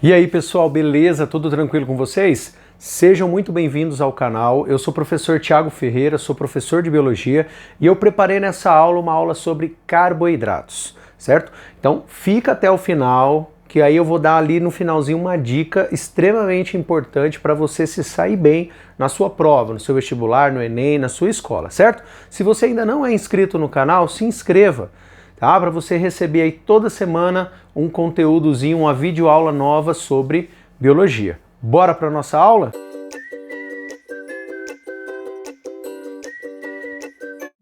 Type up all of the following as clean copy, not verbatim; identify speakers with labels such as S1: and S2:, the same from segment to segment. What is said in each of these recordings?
S1: E aí pessoal, beleza? Tudo tranquilo com vocês? Sejam muito bem-vindos ao canal. Eu sou o professor Thiago Ferreira, sou professor de Biologia e eu preparei nessa aula uma aula sobre carboidratos, certo? Então fica até o final, que aí eu vou dar ali no finalzinho uma dica extremamente importante para você se sair bem na sua prova, no seu vestibular, no Enem, na sua escola, certo? Se você ainda não é inscrito no canal, se inscreva. Tá? Para você receber aí toda semana um conteúdozinho, uma videoaula nova sobre biologia. Bora para nossa aula?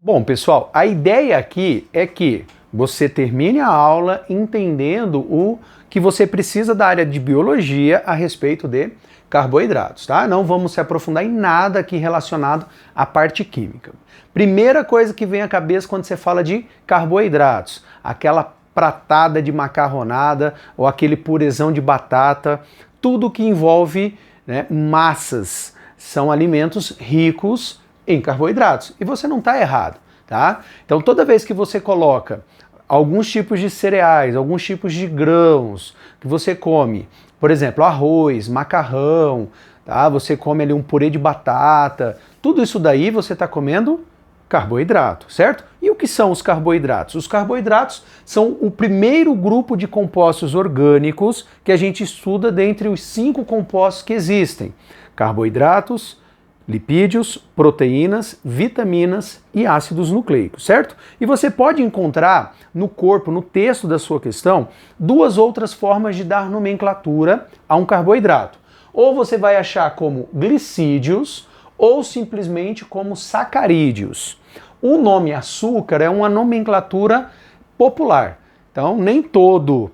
S1: Bom, pessoal, a ideia aqui é que você termine a aula entendendo o que você precisa da área de biologia a respeito de carboidratos, tá? Não vamos se aprofundar em nada aqui relacionado à parte química. Primeira coisa que vem à cabeça quando você fala de carboidratos, aquela pratada de macarronada ou aquele purezão de batata, tudo que envolve, né, massas, são alimentos ricos em carboidratos. E você não está errado, tá? Então toda vez que você coloca alguns tipos de cereais, alguns tipos de grãos que você come, por exemplo, arroz, macarrão, tá? Você come ali um purê de batata, tudo isso daí você está comendo carboidrato, certo? E o que são os carboidratos? Os carboidratos são o primeiro grupo de compostos orgânicos que a gente estuda dentre os 5 compostos que existem: carboidratos, lipídios, proteínas, vitaminas e ácidos nucleicos, certo? E você pode encontrar no corpo, no texto da sua questão, 2 outras formas de dar nomenclatura a um carboidrato. Ou você vai achar como glicídios ou simplesmente como sacarídeos. O nome açúcar é uma nomenclatura popular, então nem todo...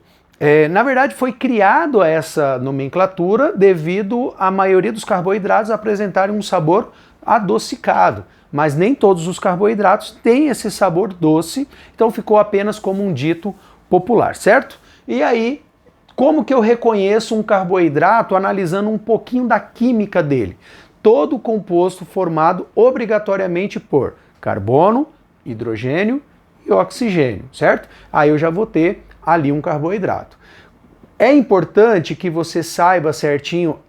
S1: na verdade, foi criado essa nomenclatura devido à maioria dos carboidratos apresentarem um sabor adocicado, mas nem todos os carboidratos têm esse sabor doce, então ficou apenas como um dito popular, certo? E aí, como que eu reconheço um carboidrato analisando um pouquinho da química dele? Todo composto formado obrigatoriamente por carbono, hidrogênio e oxigênio, certo? Aí eu já vou ter ali um carboidrato. É importante que você saiba certinho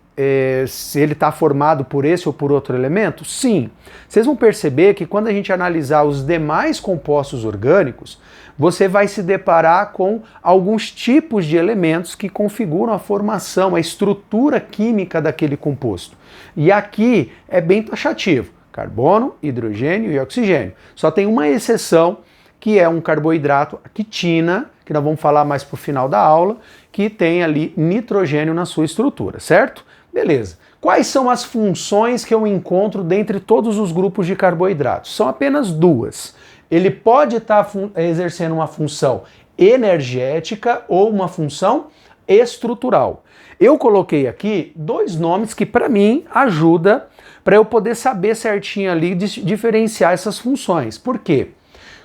S1: se ele está formado por esse ou por outro elemento? Sim. Vocês vão perceber que quando a gente analisar os demais compostos orgânicos, você vai se deparar com alguns tipos de elementos que configuram a formação, a estrutura química daquele composto. E aqui é bem taxativo: carbono, hidrogênio e oxigênio. Só tem uma exceção, que é um carboidrato, a quitina, que nós vamos falar mais para o final da aula, que tem ali nitrogênio na sua estrutura, certo? Beleza. Quais são as funções que eu encontro dentre todos os grupos de carboidratos? São apenas 2. Ele pode estar exercendo uma função energética ou uma função estrutural. Eu coloquei aqui 2 nomes que para mim ajuda para eu poder saber certinho ali diferenciar essas funções. Por quê?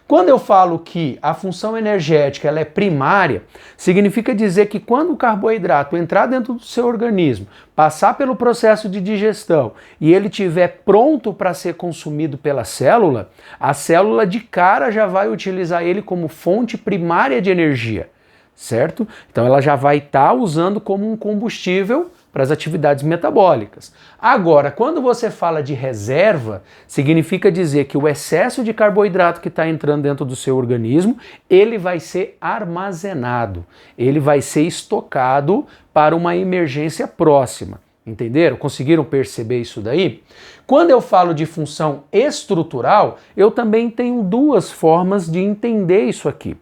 S1: Quando eu falo que a função energética ela é primária, significa dizer que quando o carboidrato entrar dentro do seu organismo, passar pelo processo de digestão e ele estiver pronto para ser consumido pela célula, a célula de cara já vai utilizar ele como fonte primária de energia, certo? Então ela já vai estar usando como um combustível para as atividades metabólicas. Agora, quando você fala de reserva, significa dizer que o excesso de carboidrato que está entrando dentro do seu organismo, ele vai ser armazenado, ele vai ser estocado para uma emergência próxima. Entenderam? Conseguiram perceber isso daí? Quando eu falo de função estrutural, eu também tenho 2 formas de entender isso aqui.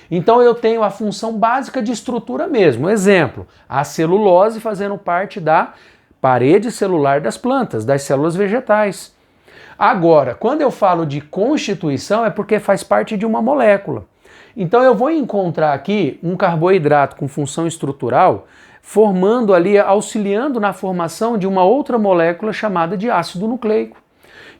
S1: Então eu tenho a função básica de estrutura mesmo. Exemplo, a celulose fazendo parte da parede celular das plantas, das células vegetais. Agora, quando eu falo de constituição, é porque faz parte de uma molécula. Então eu vou encontrar aqui um carboidrato com função estrutural formando ali, auxiliando na formação de uma outra molécula chamada de ácido nucleico.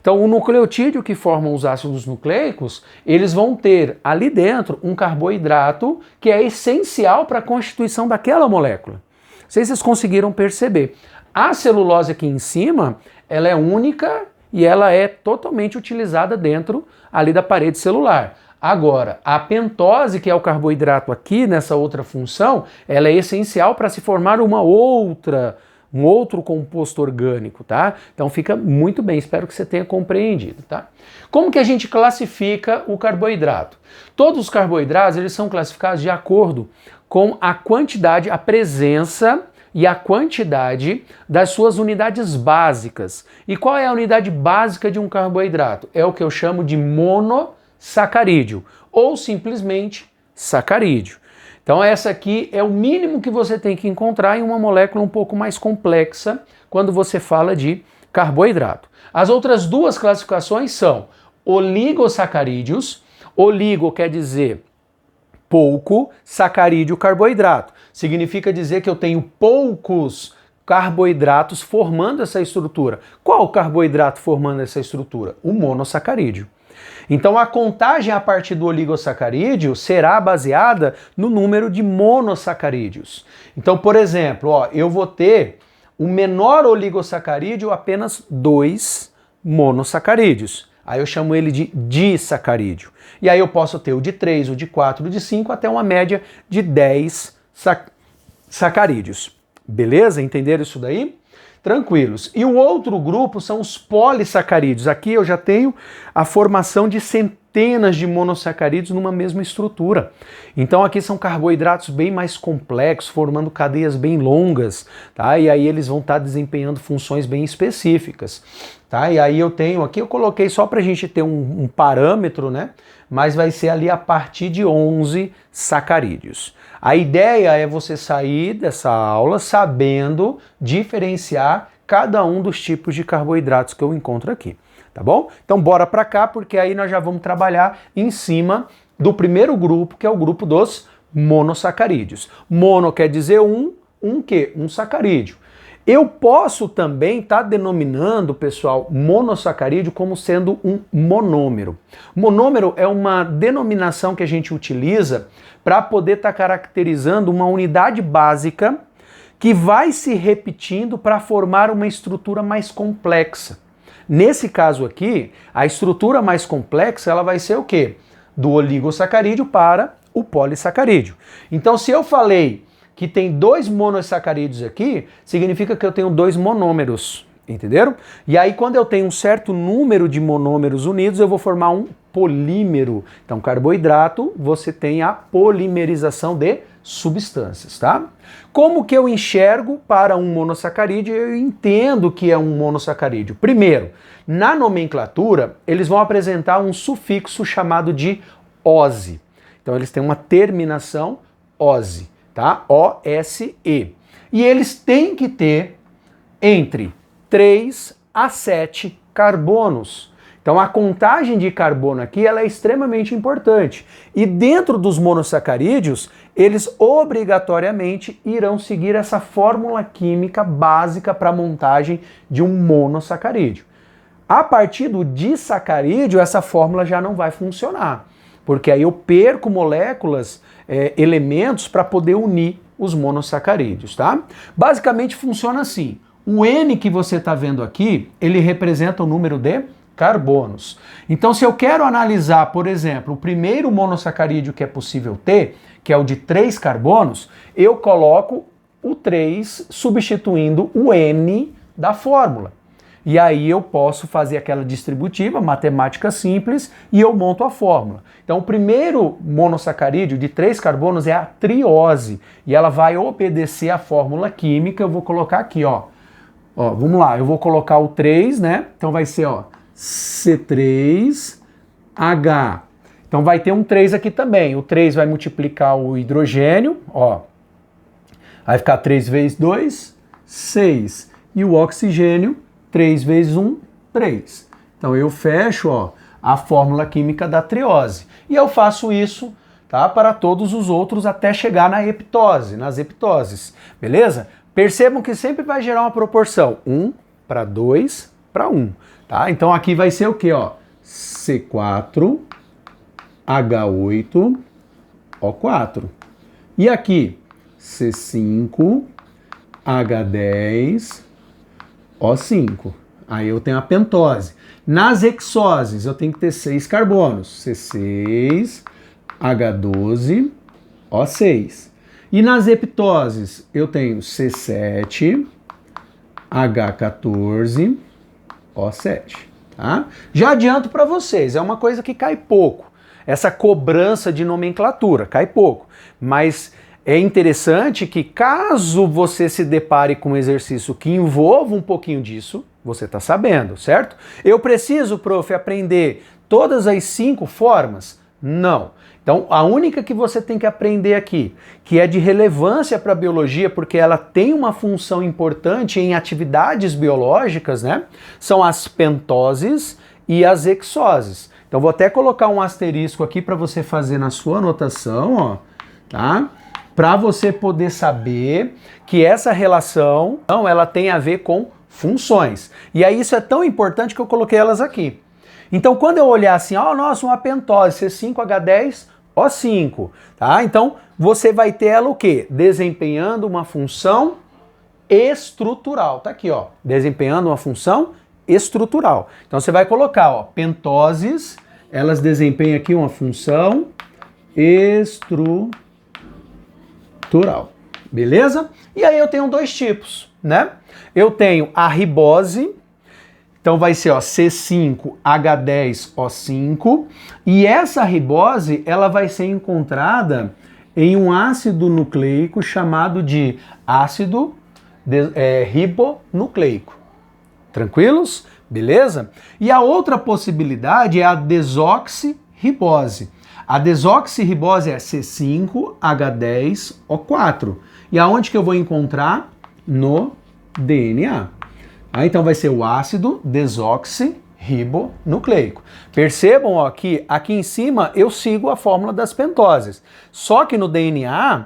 S1: Então, o nucleotídeo que formam os ácidos nucleicos, eles vão ter ali dentro um carboidrato que é essencial para a constituição daquela molécula. Não sei se vocês conseguiram perceber. A celulose aqui em cima, ela é única e ela é totalmente utilizada dentro ali da parede celular. Agora, a pentose, que é o carboidrato aqui nessa outra função, ela é essencial para se formar um outro composto orgânico, tá? Então fica muito bem, espero que você tenha compreendido, tá? Como que a gente classifica o carboidrato? Todos os carboidratos, eles são classificados de acordo com a quantidade, a presença e a quantidade das suas unidades básicas. E qual é a unidade básica de um carboidrato? É o que eu chamo de monossacarídeo, ou simplesmente sacarídeo. Então essa aqui é o mínimo que você tem que encontrar em uma molécula um pouco mais complexa quando você fala de carboidrato. As outras duas classificações são oligosacarídeos. Oligo quer dizer pouco, sacarídeo, carboidrato. Significa dizer que eu tenho poucos carboidratos formando essa estrutura. Qual carboidrato formando essa estrutura? O monossacarídeo. Então a contagem a partir do oligosacarídeo será baseada no número de monossacarídeos. Então, por exemplo, eu vou ter o menor oligosacarídeo apenas 2 monossacarídeos. Aí eu chamo ele de disacarídeo. E aí eu posso ter o de 3, o de 4, o de 5, até uma média de 10 sacarídeos. Beleza? Entenderam isso daí? Tranquilos. E o outro grupo são os polissacarídeos. Aqui eu já tenho a formação de centenas de monossacarídeos numa mesma estrutura. Então aqui são carboidratos bem mais complexos, formando cadeias bem longas, tá? E aí eles vão estar desempenhando funções bem específicas, tá? E aí eu tenho aqui, eu coloquei só para a gente ter um parâmetro, né? Mas vai ser ali a partir de 11 sacarídeos. A ideia é você sair dessa aula sabendo diferenciar cada um dos tipos de carboidratos que eu encontro aqui, tá bom? Então bora para cá, porque aí nós já vamos trabalhar em cima do primeiro grupo, que é o grupo dos monossacarídeos. Mono quer dizer quê? Um sacarídeo. Eu posso também estar denominando, pessoal, monossacarídeo como sendo um monômero. Monômero é uma denominação que a gente utiliza para poder estar caracterizando uma unidade básica que vai se repetindo para formar uma estrutura mais complexa. Nesse caso aqui, a estrutura mais complexa ela vai ser o quê? Do oligosacarídeo para o polissacarídeo. Então, se eu falei que tem 2 monossacarídeos aqui, significa que eu tenho 2 monômeros, entenderam? E aí quando eu tenho um certo número de monômeros unidos, eu vou formar um polímero. Então carboidrato, você tem a polimerização de substâncias, tá? Como que eu enxergo para um monossacarídeo? Eu entendo que é um monossacarídeo. Primeiro, na nomenclatura, eles vão apresentar um sufixo chamado de -ose. Então eles têm uma terminação -ose. Tá? O-S-E. E eles têm que ter entre 3 a 7 carbonos. Então a contagem de carbono aqui ela é extremamente importante. E dentro dos monossacarídeos, eles obrigatoriamente irão seguir essa fórmula química básica para a montagem de um monossacarídeo. A partir do disacarídeo, essa fórmula já não vai funcionar, porque aí eu perco moléculas, elementos para poder unir os monossacarídeos, tá? Basicamente funciona assim. O N que você está vendo aqui, ele representa o número de carbonos. Então, se eu quero analisar, por exemplo, o primeiro monossacarídeo que é possível ter, que é o de 3 carbonos, eu coloco o 3 substituindo o N da fórmula. E aí eu posso fazer aquela distributiva, matemática simples, e eu monto a fórmula. Então o primeiro monossacarídeo de 3 carbonos é a triose, e ela vai obedecer à fórmula química. Eu vou colocar aqui, ó. Vamos lá, eu vou colocar o 3, né? Então vai ser, C3H. Então vai ter um 3 aqui também. O 3 vai multiplicar o hidrogênio, vai ficar 3 vezes 2, 6. E o oxigênio, 3 vezes 1, 3. Então eu fecho a fórmula química da triose. E eu faço isso, tá, para todos os outros até chegar na heptose, nas heptoses. Beleza? Percebam que sempre vai gerar uma proporção 1 para 2 para 1. Tá? Então aqui vai ser o quê? C4, H8, O4. E aqui C5, H10, O5. Aí eu tenho a pentose. Nas hexoses, eu tenho que ter 6 carbonos. C6H12O6. E nas heptoses, eu tenho C7H14O7. Tá? Já adianto para vocês, é uma coisa que cai pouco. Essa cobrança de nomenclatura cai pouco. Mas é interessante que caso você se depare com um exercício que envolva um pouquinho disso, você está sabendo, certo? Eu preciso, prof, aprender todas as 5 formas? Não. Então, a única que você tem que aprender aqui, que é de relevância para a biologia, porque ela tem uma função importante em atividades biológicas, né? São as pentoses e as hexoses. Então, vou até colocar um asterisco aqui para você fazer na sua anotação, ó, tá? Para você poder saber que essa relação, ela tem a ver com funções. E aí isso é tão importante que eu coloquei elas aqui. Então, quando eu olhar assim, ó, nossa, uma pentose, C5H10O5, tá? Então, você vai ter ela o quê? Desempenhando uma função estrutural. Tá aqui, ó, desempenhando uma função estrutural. Então, você vai colocar, ó, pentoses, elas desempenham aqui uma função estrutural. Beleza? E aí eu tenho 2 tipos, né? Eu tenho a ribose, então vai ser, ó, C5H10O5, e essa ribose, ela vai ser encontrada em um ácido nucleico chamado de ácido ribonucleico. Tranquilos? Beleza? E a outra possibilidade é a desoxirribose. A desoxirribose é C5H10O4. E aonde que eu vou encontrar? No DNA. Então vai ser o ácido desoxirribonucleico. Percebam, ó, que aqui em cima eu sigo a fórmula das pentoses. Só que no DNA,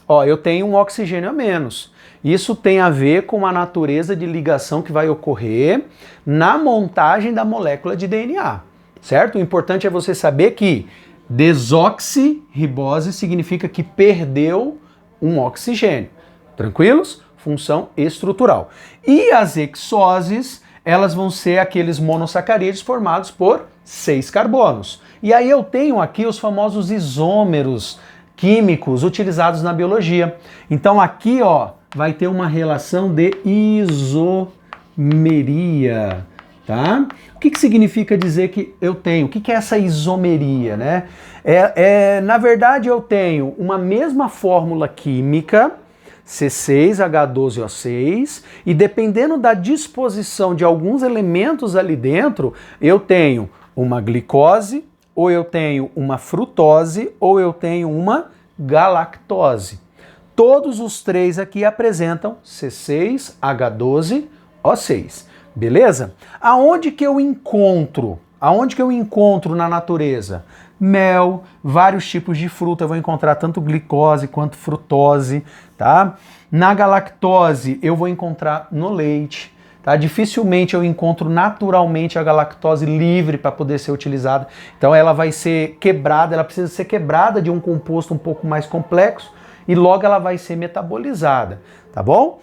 S1: ó, eu tenho um oxigênio a menos. Isso tem a ver com a natureza de ligação que vai ocorrer na montagem da molécula de DNA, certo? O importante é você saber que desoxirribose significa que perdeu um oxigênio. Tranquilos? Função estrutural. E as hexoses, elas vão ser aqueles monossacarídeos formados por 6 carbonos. E aí eu tenho aqui os famosos isômeros químicos utilizados na biologia. Então aqui, ó, vai ter uma relação de isomeria, tá? O que significa dizer que eu tenho? O que é essa isomeria, né? Na verdade, eu tenho uma mesma fórmula química, C6H12O6, e dependendo da disposição de alguns elementos ali dentro, eu tenho uma glicose, ou eu tenho uma frutose, ou eu tenho uma galactose. Todos os 3 aqui apresentam C6H12O6. Beleza? Aonde que eu encontro? Aonde que eu encontro na natureza? Mel, vários tipos de fruta, eu vou encontrar tanto glicose quanto frutose, tá? Na galactose, eu vou encontrar no leite, tá? Dificilmente eu encontro naturalmente a galactose livre para poder ser utilizada. Então ela vai ser quebrada, ela precisa ser quebrada de um composto um pouco mais complexo e logo ela vai ser metabolizada, tá bom?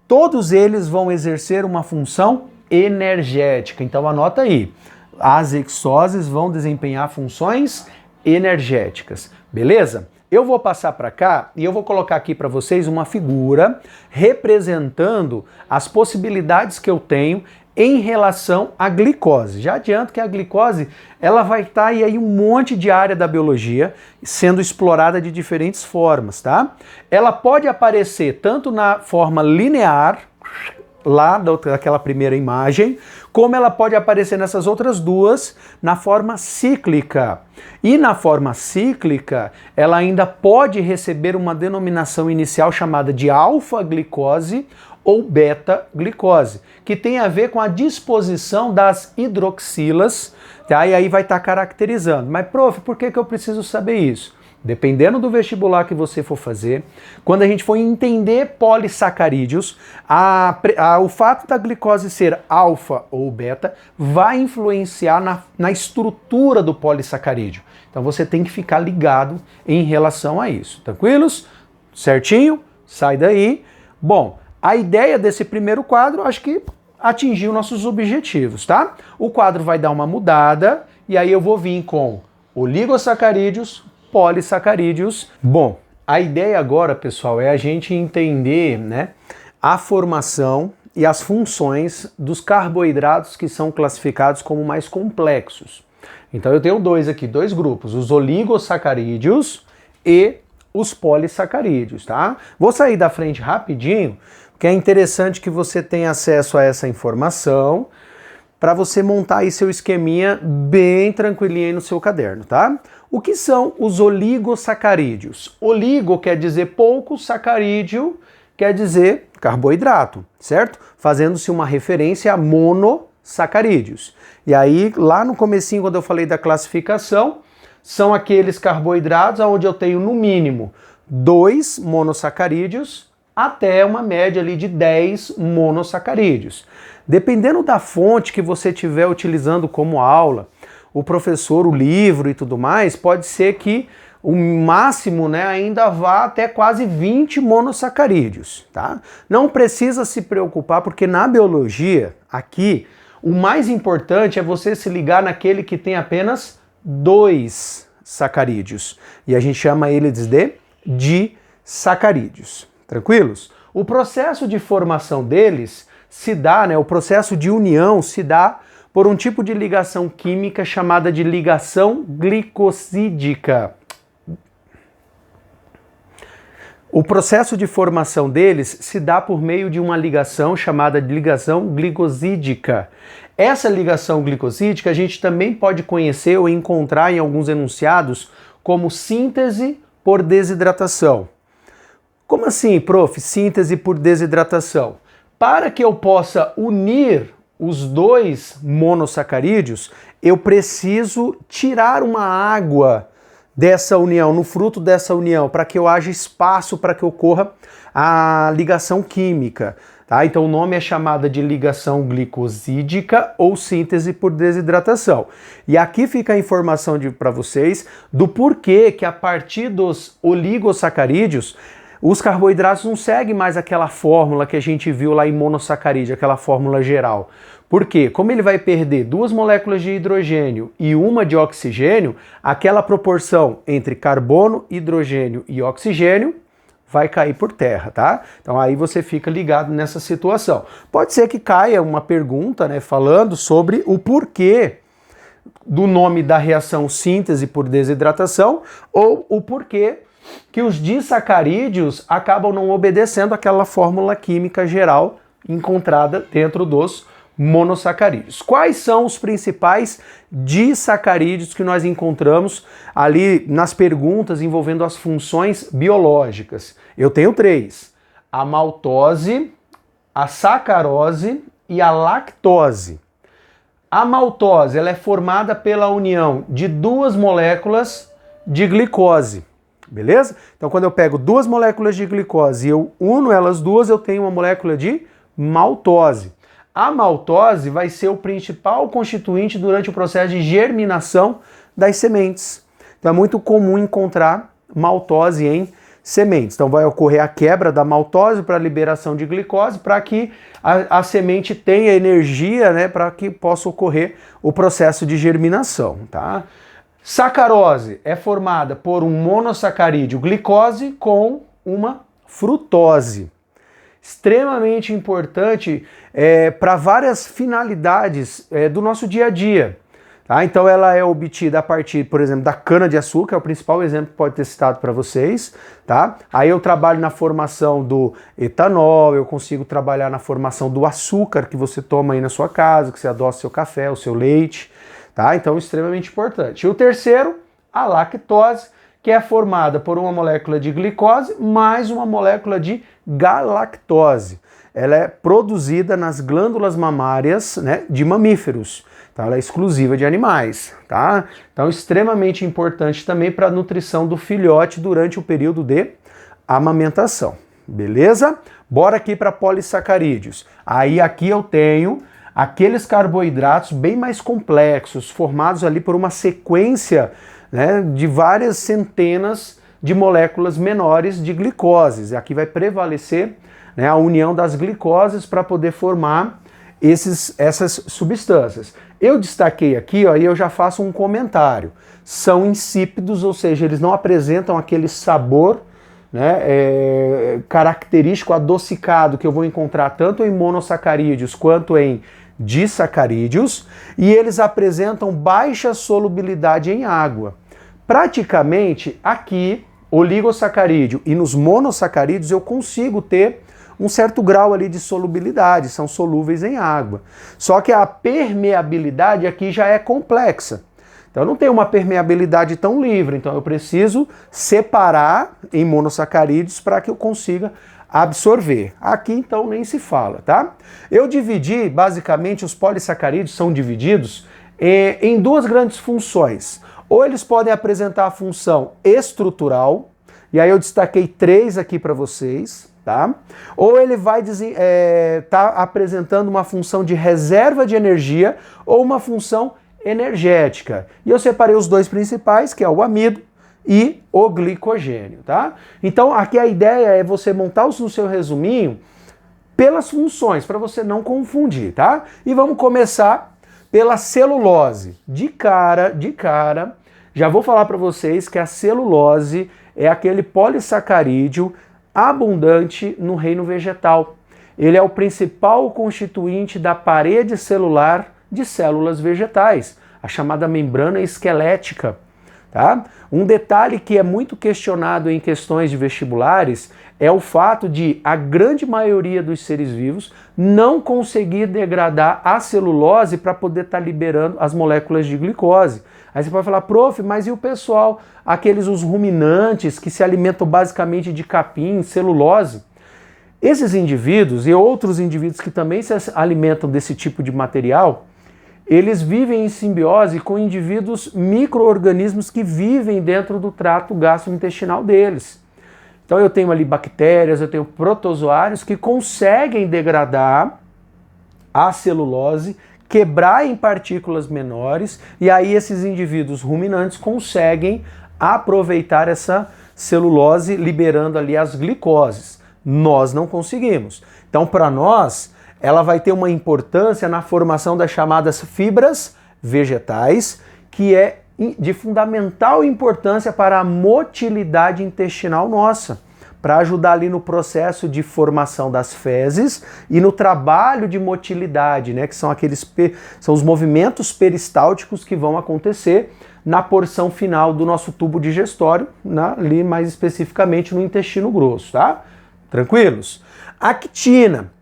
S1: Todos eles vão exercer uma função energética. Então anota aí. As hexoses vão desempenhar funções energéticas, beleza? Eu vou passar para cá e eu vou colocar aqui para vocês uma figura representando as possibilidades que eu tenho em relação à glicose. Já adianto que a glicose, ela vai estar aí um monte de área da biologia sendo explorada de diferentes formas, tá? Ela pode aparecer tanto na forma linear, lá daquela primeira imagem, como ela pode aparecer nessas outras duas na forma cíclica. E na forma cíclica, ela ainda pode receber uma denominação inicial chamada de alfa-glicose ou beta-glicose, que tem a ver com a disposição das hidroxilas, tá? E aí vai estar caracterizando. Mas, prof, por que eu preciso saber isso? Dependendo do vestibular que você for fazer, quando a gente for entender polissacarídeos, o fato da glicose ser alfa ou beta vai influenciar na estrutura do polissacarídeo. Então você tem que ficar ligado em relação a isso. Tranquilos? Certinho? Sai daí. Bom, a ideia desse primeiro quadro, acho que atingir os nossos objetivos, tá? O quadro vai dar uma mudada e aí eu vou vir com oligosacarídeos, polissacarídeos. Bom, a ideia agora, pessoal, é a gente entender, né, a formação e as funções dos carboidratos que são classificados como mais complexos. Então eu tenho dois aqui, dois grupos, os oligosacarídeos e os polissacarídeos, tá? Vou sair da frente rapidinho, porque é interessante que você tenha acesso a essa informação para você montar aí seu esqueminha bem tranquilinho aí no seu caderno, tá? O que são os oligosacarídeos? Oligo quer dizer pouco, sacarídeo quer dizer carboidrato, certo? Fazendo-se uma referência a monossacarídeos. E aí, lá no comecinho, quando eu falei da classificação, são aqueles carboidratos onde eu tenho no mínimo 2 monossacarídeos até uma média ali de 10 monossacarídeos. Dependendo da fonte que você estiver utilizando como aula, o professor, o livro e tudo mais, pode ser que o máximo, né, ainda vá até quase 20 monossacarídeos, tá? Não precisa se preocupar, porque na biologia, aqui, o mais importante é você se ligar naquele que tem apenas 2 sacarídeos. E a gente chama eles de disacarídeos. Tranquilos? O processo de formação deles se dá, né, o processo de união se dá por um tipo de ligação química chamada de ligação glicosídica. O processo de formação deles se dá por meio de uma ligação chamada de ligação glicosídica. Essa ligação glicosídica a gente também pode conhecer ou encontrar em alguns enunciados como síntese por desidratação. Como assim, prof? Síntese por desidratação? Para que eu possa unir os 2 monossacarídeos, eu preciso tirar uma água dessa união, no fruto dessa união, para que eu haja espaço para que ocorra a ligação química. Tá? Então o nome é chamada de ligação glicosídica ou síntese por desidratação. E aqui fica a informação para vocês do porquê que a partir dos oligosacarídeos os carboidratos não seguem mais aquela fórmula que a gente viu lá em monossacarídeo, aquela fórmula geral. Por quê? Como ele vai perder 2 moléculas de hidrogênio e uma de oxigênio, aquela proporção entre carbono, hidrogênio e oxigênio vai cair por terra, tá? Então aí você fica ligado nessa situação. Pode ser que caia uma pergunta, né, falando sobre o porquê do nome da reação síntese por desidratação ou o porquê que os disacarídeos acabam não obedecendo aquela fórmula química geral encontrada dentro dos monossacarídeos. Quais são os principais disacarídeos que nós encontramos ali nas perguntas envolvendo as funções biológicas? Eu tenho 3: a maltose, a sacarose e a lactose. A maltose, ela é formada pela união de 2 moléculas de glicose. Beleza? Então, quando eu pego 2 moléculas de glicose e eu uno elas duas, eu tenho uma molécula de maltose. A maltose vai ser o principal constituinte durante o processo de germinação das sementes. Então, é muito comum encontrar maltose em sementes. Então, vai ocorrer a quebra da maltose para a liberação de glicose, para que a semente tenha energia, né, para que possa ocorrer o processo de germinação, tá? Sacarose é formada por um monossacarídeo glicose com uma frutose. Extremamente importante para várias finalidades do nosso dia a dia. Tá? Então ela é obtida a partir, por exemplo, da cana-de-açúcar, é o principal exemplo que pode ter citado para vocês. Tá? Aí eu trabalho na formação do etanol, eu consigo trabalhar na formação do açúcar que você toma aí na sua casa, que você adoça seu café, o seu leite. Tá? Então, extremamente importante. E o terceiro, a lactose, que é formada por uma molécula de glicose mais uma molécula de galactose. Ela é produzida nas glândulas mamárias, né, de mamíferos. Então, ela é exclusiva de animais. Tá? Então, extremamente importante também para a nutrição do filhote durante o período de amamentação. Beleza? Bora aqui para polissacarídeos. Aí aqui eu tenho aqueles carboidratos bem mais complexos, formados ali por uma sequência, né, de várias centenas de moléculas menores de glicoses. Aqui vai prevalecer, né, a união das glicoses para poder formar essas substâncias. Eu destaquei aqui, ó, e eu já faço um comentário. São insípidos, ou seja, eles não apresentam aquele sabor, né, característico adocicado que eu vou encontrar tanto em monossacarídeos quanto em disacarídeos, e eles apresentam baixa solubilidade em água. Praticamente aqui, oligosacarídeo e nos monossacarídeos eu consigo ter um certo grau ali de solubilidade, são solúveis em água. Só que a permeabilidade aqui já é complexa. Então eu não tenho uma permeabilidade tão livre, então eu preciso separar em monossacarídeos para que eu consiga absorver. Aqui então nem se fala, tá? Eu dividi, basicamente, os polissacarídeos são divididos em duas grandes funções. Ou eles podem apresentar a função estrutural, e aí eu destaquei 3 aqui para vocês, tá? Ou ele vai tá apresentando uma função de reserva de energia ou uma função energética. E eu separei os 2 principais, que é o amido e o glicogênio, tá? Então aqui a ideia é você montar o seu resuminho pelas funções, para você não confundir, tá? E vamos começar pela celulose. De cara, já vou falar para vocês que a celulose é aquele polissacarídeo abundante no reino vegetal. Ele é o principal constituinte da parede celular de células vegetais, a chamada membrana esquelética. Tá? Um detalhe que é muito questionado em questões de vestibulares é o fato de a grande maioria dos seres vivos não conseguir degradar a celulose para poder estar liberando as moléculas de glicose. Aí você pode falar, prof, mas e o pessoal, os ruminantes que se alimentam basicamente de capim, celulose? Esses indivíduos e outros indivíduos que também se alimentam desse tipo de material, eles vivem em simbiose com indivíduos micro-organismos que vivem dentro do trato gastrointestinal deles. Então eu tenho ali bactérias, eu tenho protozoários que conseguem degradar a celulose, quebrar em partículas menores, e aí esses indivíduos ruminantes conseguem aproveitar essa celulose liberando ali as glicoses. Nós não conseguimos. Então para nós, ela vai ter uma importância na formação das chamadas fibras vegetais, que é de fundamental importância para a motilidade intestinal nossa, para ajudar ali no processo de formação das fezes e no trabalho de motilidade, né, que são são os movimentos peristálticos que vão acontecer na porção final do nosso tubo digestório, ali mais especificamente no intestino grosso, tá? Tranquilos? A quitina.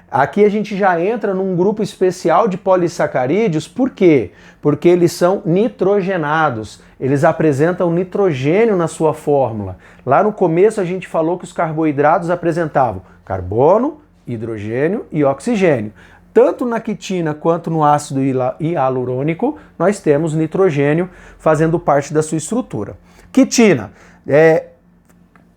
S1: Aqui a gente já entra num grupo especial de polissacarídeos, por quê? Porque eles são nitrogenados, eles apresentam nitrogênio na sua fórmula. Lá no começo a gente falou que os carboidratos apresentavam carbono, hidrogênio e oxigênio. Tanto na quitina quanto no ácido hialurônico, nós temos nitrogênio fazendo parte da sua estrutura. Quitina,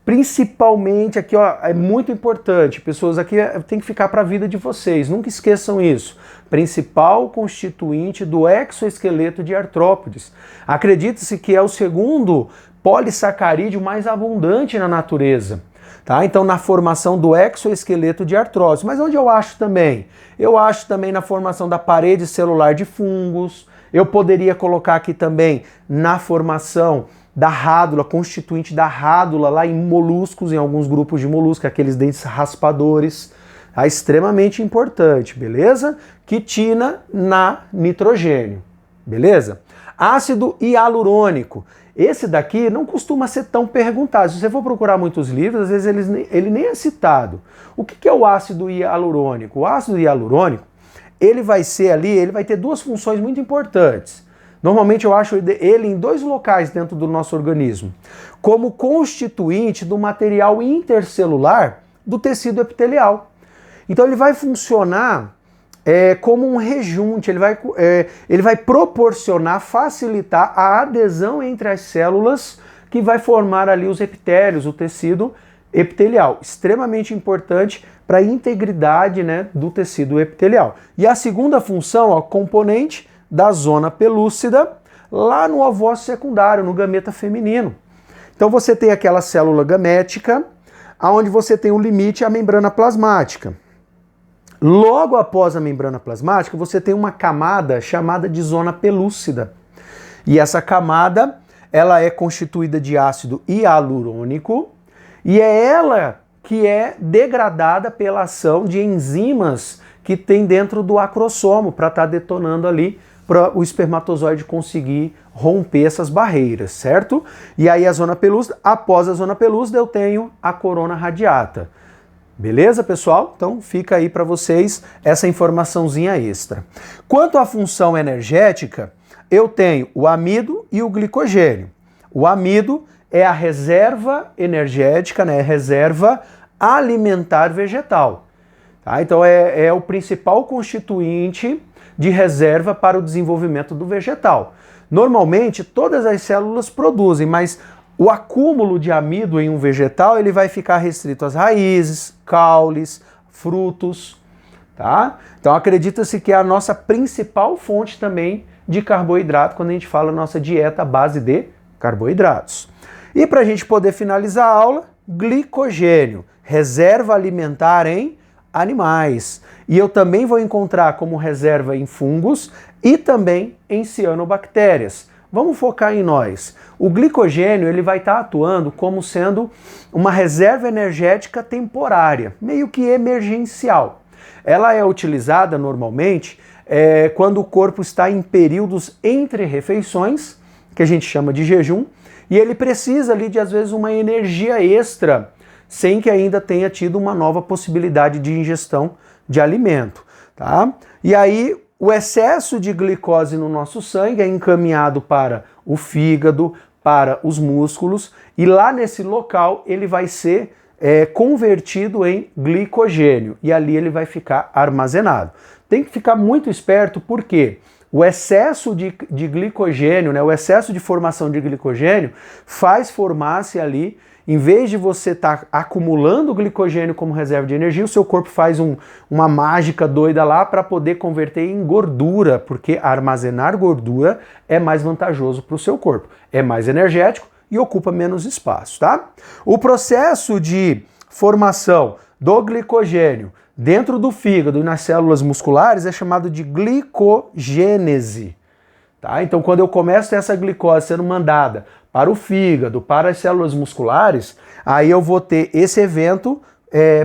S1: principalmente aqui, ó, é muito importante, pessoas, aqui tem que ficar para a vida de vocês, nunca esqueçam isso. Principal constituinte do exoesqueleto de artrópodes. Acredita-se que é o segundo polissacarídeo mais abundante na natureza. Tá? Então, na formação do exoesqueleto de artrópodes. Mas onde eu acho também? Eu acho também na formação da parede celular de fungos. Eu poderia colocar aqui também na formação da rádula, constituinte da rádula lá em moluscos, em alguns grupos de moluscos, aqueles dentes raspadores. É extremamente importante, beleza? Quitina na nitrogênio, beleza? Ácido hialurônico. Esse daqui não costuma ser tão perguntado. Se você for procurar muitos livros, às vezes ele nem é citado. O que é o ácido hialurônico? O ácido hialurônico, ele vai ter 2 funções muito importantes. Normalmente eu acho ele em 2 locais dentro do nosso organismo, como constituinte do material intercelular do tecido epitelial. Então ele vai funcionar como um rejunte, ele vai proporcionar, facilitar a adesão entre as células que vai formar ali os epitélios, o tecido epitelial. Extremamente importante para a integridade, né, do tecido epitelial. E a segunda função, ó, componente da zona pelúcida, lá no ovócito secundário, no gameta feminino. Então você tem aquela célula gamética, onde você tem o limite à membrana plasmática. Logo após a membrana plasmática, você tem uma camada chamada de zona pelúcida. E essa camada, ela é constituída de ácido hialurônico e é ela que é degradada pela ação de enzimas que tem dentro do acrossomo para estar detonando ali para o espermatozoide conseguir romper essas barreiras, certo? E aí a zona pelúcida, após a zona pelúcida, eu tenho a corona radiata. Beleza, pessoal? Então fica aí para vocês essa informaçãozinha extra. Quanto à função energética, eu tenho o amido e o glicogênio. O amido é a reserva energética, né? Reserva alimentar vegetal. Tá? Então é o principal constituinte de reserva para o desenvolvimento do vegetal. Normalmente todas as células produzem, mas o acúmulo de amido em um vegetal ele vai ficar restrito às raízes, caules, frutos. Tá? Então acredita-se que é a nossa principal fonte também de carboidrato quando a gente fala nossa dieta à base de carboidratos. E para a gente poder finalizar a aula, glicogênio, reserva alimentar em animais. E eu também vou encontrar como reserva em fungos e também em cianobactérias. Vamos focar em nós. O glicogênio ele vai estar atuando como sendo uma reserva energética temporária, meio que emergencial. Ela é utilizada normalmente quando o corpo está em períodos entre refeições, que a gente chama de jejum, e ele precisa ali de às vezes uma energia extra, sem que ainda tenha tido uma nova possibilidade de ingestão de alimento, tá? E aí o excesso de glicose no nosso sangue é encaminhado para o fígado, para os músculos, e lá nesse local ele vai ser convertido em glicogênio, e ali ele vai ficar armazenado. Tem que ficar muito esperto porque o excesso de glicogênio, né, o excesso de formação de glicogênio faz formar-se ali, em vez de você estar acumulando glicogênio como reserva de energia, o seu corpo faz uma mágica doida lá para poder converter em gordura, porque armazenar gordura é mais vantajoso para o seu corpo, é mais energético e ocupa menos espaço, tá? O processo de formação do glicogênio dentro do fígado e nas células musculares é chamado de glicogênese. Tá? Então, quando eu começo essa glicose sendo mandada para o fígado, para as células musculares, aí eu vou ter esse evento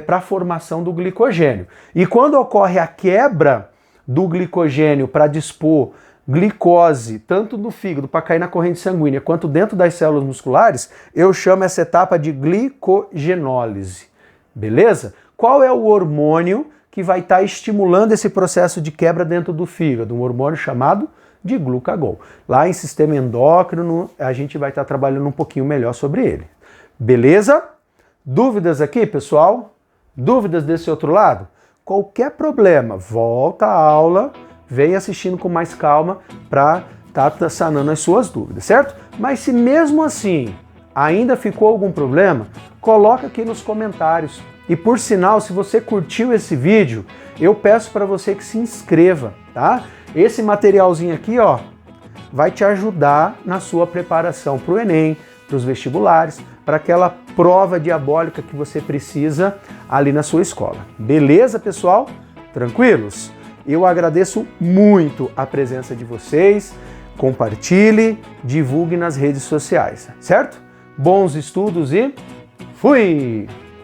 S1: para a formação do glicogênio. E quando ocorre a quebra do glicogênio para dispor glicose, tanto no fígado para cair na corrente sanguínea, quanto dentro das células musculares, eu chamo essa etapa de glicogenólise. Beleza? Qual é o hormônio que vai estar estimulando esse processo de quebra dentro do fígado? Um hormônio chamado de glucagon. Lá em sistema endócrino, a gente vai estar trabalhando um pouquinho melhor sobre ele. Beleza? Dúvidas aqui, pessoal? Dúvidas desse outro lado? Qualquer problema, volta à aula, vem assistindo com mais calma para estar sanando as suas dúvidas, certo? Mas se mesmo assim ainda ficou algum problema, coloca aqui nos comentários. E por sinal, se você curtiu esse vídeo, eu peço para você que se inscreva, tá? Esse materialzinho aqui, ó, vai te ajudar na sua preparação para o Enem, para os vestibulares, para aquela prova diabólica que você precisa ali na sua escola. Beleza, pessoal? Tranquilos? Eu agradeço muito a presença de vocês. Compartilhe, divulgue nas redes sociais, certo? Bons estudos e fui!